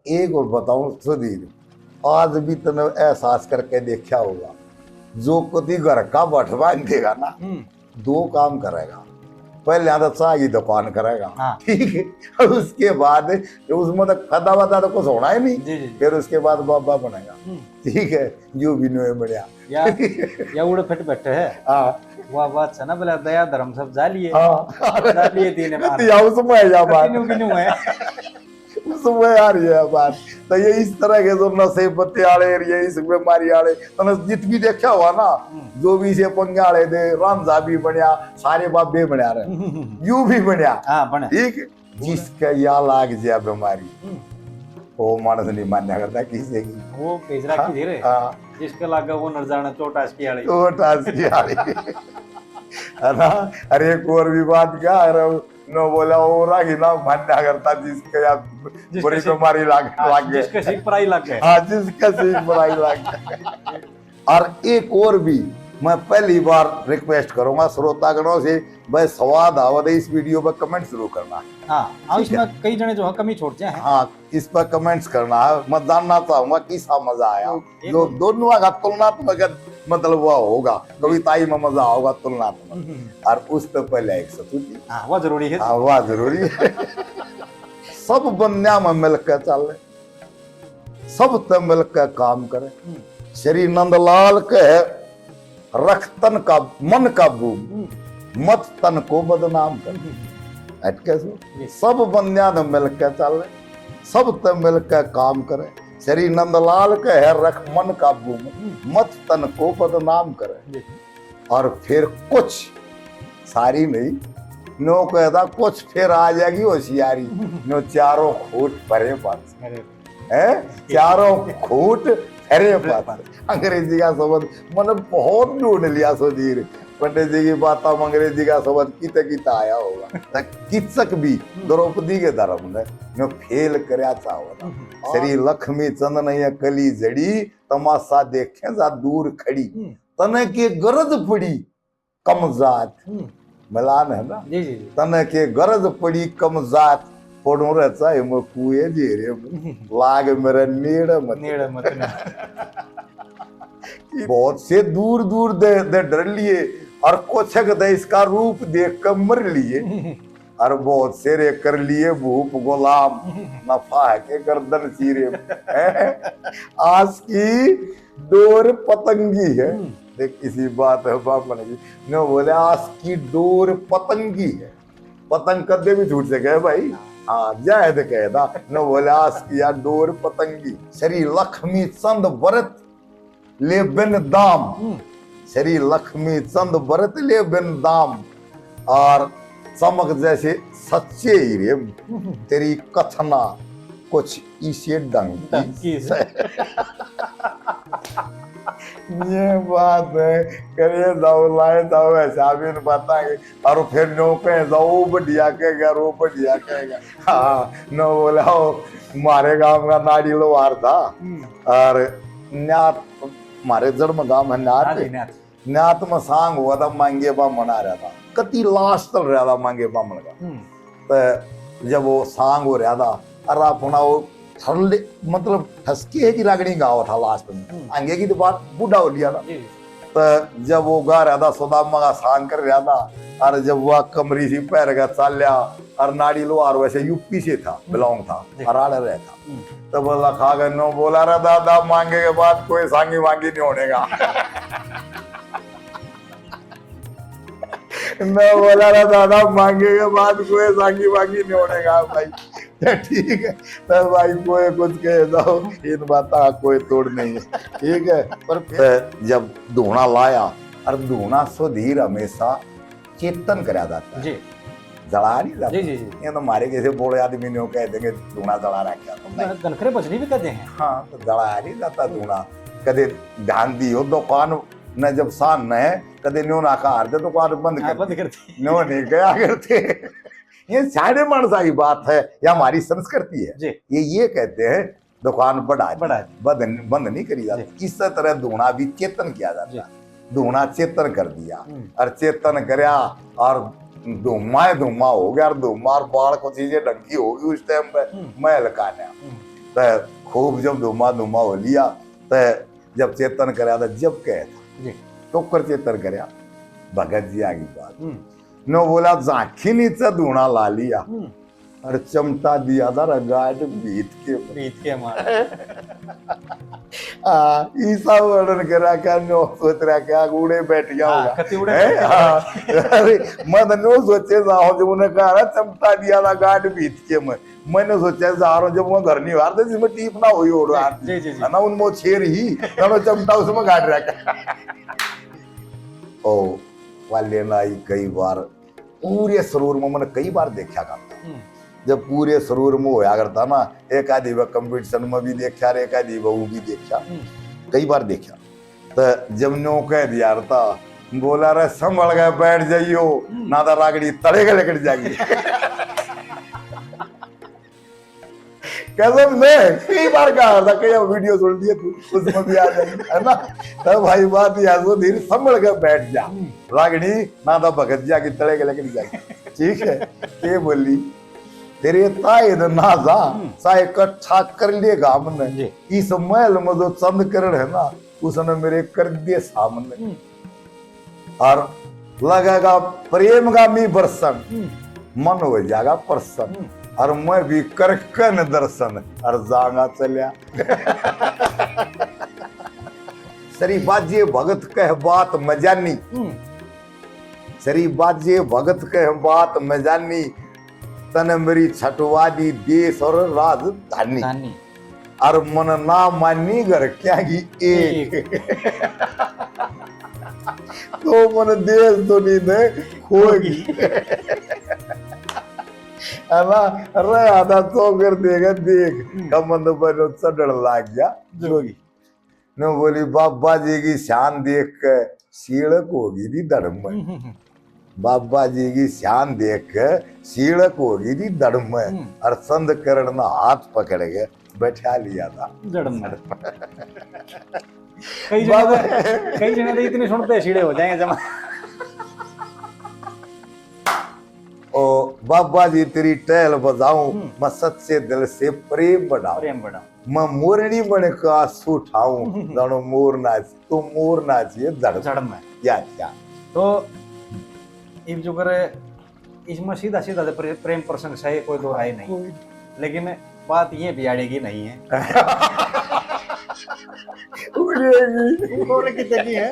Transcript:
एक और बताऊं सुधीर, आज भी तने एहसास करके देखा होगा, जो कभी घर का बंटवा देगा ना, दो काम करेगा। पहले आधा चाय की दुकान करेगा, हाँ। ठीक है, और उसके बाद उसमें तो खदा वदा तो कुछ होना ही नहीं, जी जी। फिर उसके बाद बाबा बनेगा, ठीक है, जो भी नो बढ़िया या उड़ फिट बैठे है। हाँ वह बात है ना, बोला दया धर्म सब जालिए हाँ जालिए दीने मार या उसमें या बात किन्नू किन्नू है। उसमें यार ये बात तो ये इस तरह के जो नशे पत्ते वाले ये इस बीमारी वाले तो जितनी देखा हुआ ना, जो भी से पंगे वाले थे, रामजा भी बनया, सारे बाबे बनया रहे, यू भी बनया, हाँ बने ठीक, जिसका या लाग जाए बीमारी वो मानस नहीं मान्या करता किसी की, वो पेजरा की धीरे जिसके लागा वो नर जाना चोटा की आड़ी है ना। अरे एक और भी बात क्या, अरे नो बोला वो रागी ना मान्या करता जिसके या बुरी बीमारी लाग गए, जिसके सीख पराई लग गए, हाँ जिसका सीख पराई लाग गए। और एक और भी मैं पहली बार रिक्वेस्ट करूंगा श्रोतागणों से, भाई स्वाद आवत है इस वीडियो पर कमेंट जरूर करना। हाँ इसमें कई जने जो है कमी छोड़ते हैं। हाँ इस पर कमेंट्स करना है, मैं जानना चाहूंगा किसा मजा आया, जो दोनों का तुलनात्मक मतलब वह होगा, कविताई में मजा होगा तुलनात्मक। और उस तो पहले एक सतुति वह जरूरी है, हाँ वह जरूरी है। सब बन्या में मिलकर चले, सब तो मिलकर काम करे। श्री नंदलाल के रख तन का मन का भूम, मत तन को बदनाम कर। कैसे सब बंदिया ने मिलकर चले, सब तो मिलकर काम करे। श्री नंदलाल के है रख मन का भूम, मत तन को बदनाम करे। और फिर कुछ सारी नहीं नो कहता, कुछ फिर आ जाएगी होशियारी, नो चारों खूट भरे पास है, चारों खूट अरे बात अंग्रेजी का शब्द मैंने बहुत ढूंढ लिया सुधीर, पंडित जी की बात अंग्रेजी का शब्द किते किता आया होगा। किचक भी द्रौपदी के धर्म ने फेल करया चाहो, श्री लक्ष्मी चंद ने कली जड़ी, तमाशा देखे जा दूर खड़ी, तने के गरज पड़ी कम जात, मिलान है ना, तने के गरज पड़ी कम जात, पढ़ो रहता है मैं कुए जी रे लाग मेरा नेड़ मत बहुत से दूर दूर दे डर लिए, और कुछ दे इसका रूप देख कर मर लिए, और बहुत से रे कर लिए भूप गुलाम, नफा है के गर्दन चीरे। आज की डोर पतंगी है, देख इसी बात है बाप बनेगी ने बोले आज की डोर पतंगी है, पतंग कदे भी छूट सके भाई, हाँ जायद कहता न बोले आज किया डोर पतंगी। श्री लक्ष्मी चंद व्रत ले बिन दाम, श्री लक्ष्मी चंद व्रत ले बिन दाम, और चमक जैसे सच्चे हीरे तेरी कथना कुछ इसे डंकी। ये बात है, करे जाओ लाए जाओ ऐसा भी नहीं बताएंगे, और फिर नो कहे जाओ बढ़िया कहेगा, रो बढ़िया कहेगा। हाँ नो बोला हमारे गांव का नाड़ी लोहार था, और न्यात हमारे जन्म गांव है न्यात, न्यात में सांग हुआ था, मांगे बा मना रहा था, कति लाश चल रहा था मांगे बामण का। तो जब वो सांग हो रहा था, और अपना वो थरले मतलब ठसके की लागणी गाँव था लास्ट में, आगे की तो बात बूढ़ा हो लिया था। तो जब वो गा रहा था सुदामा का सांग कर रहा था, और जब वह कमरी सी पैर का चाल्या, और नाड़ी लोहार वैसे यूपी से था, बिलोंग था, हराड़ रहता, तो बोला खा गए नो बोला रहा दादा मांगे के बाद कोई सांगी वांगी नहीं होने का। मैं बोला रहा दादा मांगे के बाद कोई सांगी वांगी नहीं होने का भाई, ठीक है तो भाई कोई कुछ कह दो, इन बात का कोई तोड़ नहीं है, ठीक है। पर जब धूना लाया, और धूना सुधीर हमेशा चेतन करा जाता है, जला नहीं जाता। ये तो हमारे जैसे बोले आदमी ने कह देंगे धूना जला रखा, तो गनखरे बजनी भी कहते हैं। हाँ तो जला नहीं जाता धूना, कदे ध्यान दियो दुकान न जब शान न है, कदे न्यो ना का हार दे दुकान बंद करते, न्यो नहीं गया करते। ये साढ़े मानसा की बात है, या हमारी संस्कृति है, ये कहते हैं दुकान बढ़ा बंद नहीं करी जाती। इस तरह धूना भी चेतन किया जाता है, धूना चेतन कर दिया, और चेतन करया, और धूमा हो गया, और धूमा और बाढ़ को चीजें ढंगी होगी उस टाइम पे महल का। त खूब जब धुमा धुमा हो लिया त जब चेतन करया था जब कहे था जी टोकर चेतन करया भगत जी आगी बात नो बोला झांकी नीचे धूणा ला लिया और चमटा दिया था रगाट बीत के मार ईसा वर्णन करा क्या नो सोच रहा क्या उड़े बैठ गया हाँ, होगा कति उड़े हैं? बैठ गया। हाँ, अरे मैं नो सोचे जाओ जब उन्हें कहा ना चमटा दिया था गाट बीत के मैंने सोचा जा रहा हूँ जब वो घर नहीं आ रहा जिसमें टीप ना हुई और जी, जी, जी। है ना उनमें छेर ही ना चमटा उसमें गाट रखा ओ वाले नाई कई बार पूरे शरीर में मैंने कई बार देखा करता जब पूरे शरीर में होया करता ना एक आधी बार कंपटीशन में भी देखा एक आधी बार वो भी देखा कई बार देखा तो जब नो कह दिया था बोला रे संभल गए बैठ जाइयो ना तो रागड़ी तड़े के लेकर जाएगी कसम से कई बार कहा था कई वीडियो सुन लिए तू उसमें भी आ जाएगी है ना तब भाई बात यह सो धीरे संभल के बैठ जा रागड़ी ना तो भगत जा की तड़े के लेकर जाएगी ठीक है ये बोली तेरे ताए ना जा सा इकट्ठा कर लेगा हमने इस महल में जो चंद करण है ना उसने मेरे कर दिए सामने और लगेगा प्रेम का मी बरसन मन हो जाएगा प्रसन्न और मैं भी करकन दर्शन और जागा चलिया सरी बाजे भगत कह बात मजानी सरी बाजे भगत कह बात मजानी तन मेरी छठवादी देश और राजधानी और मन ना मानी घर क्या की एक तो मन देश तो नहीं दे खोगी है ना अरे आधा तो कर देगा देख कमंद पर चढ़ लाग गया जोगी ने बोली बाबा जी की शान देख के सीढ़क होगी थी धर्म में बाबा जी की शान देख के सीढ़क होगी थी धर्म में और संध करण ना हाथ पकड़ के बैठा लिया था जड़म कई जने तो इतने सुनते सीढ़े हो जाएंगे जमा ओ बाबा जी तेरी टहल बजाऊं मैं सच्चे दिल से प्रेम बढ़ाऊं मैं मोरनी बने का सुठाऊं दानो मोर नाच तो मोर नाचिए धड़ में या क्या तो इब जो करे इसमें सीधा सीधा प्रेम प्रसंग सही कोई दो है नहीं लेकिन बात ये बिगाड़ेगी नहीं है उड़ेगी की चली है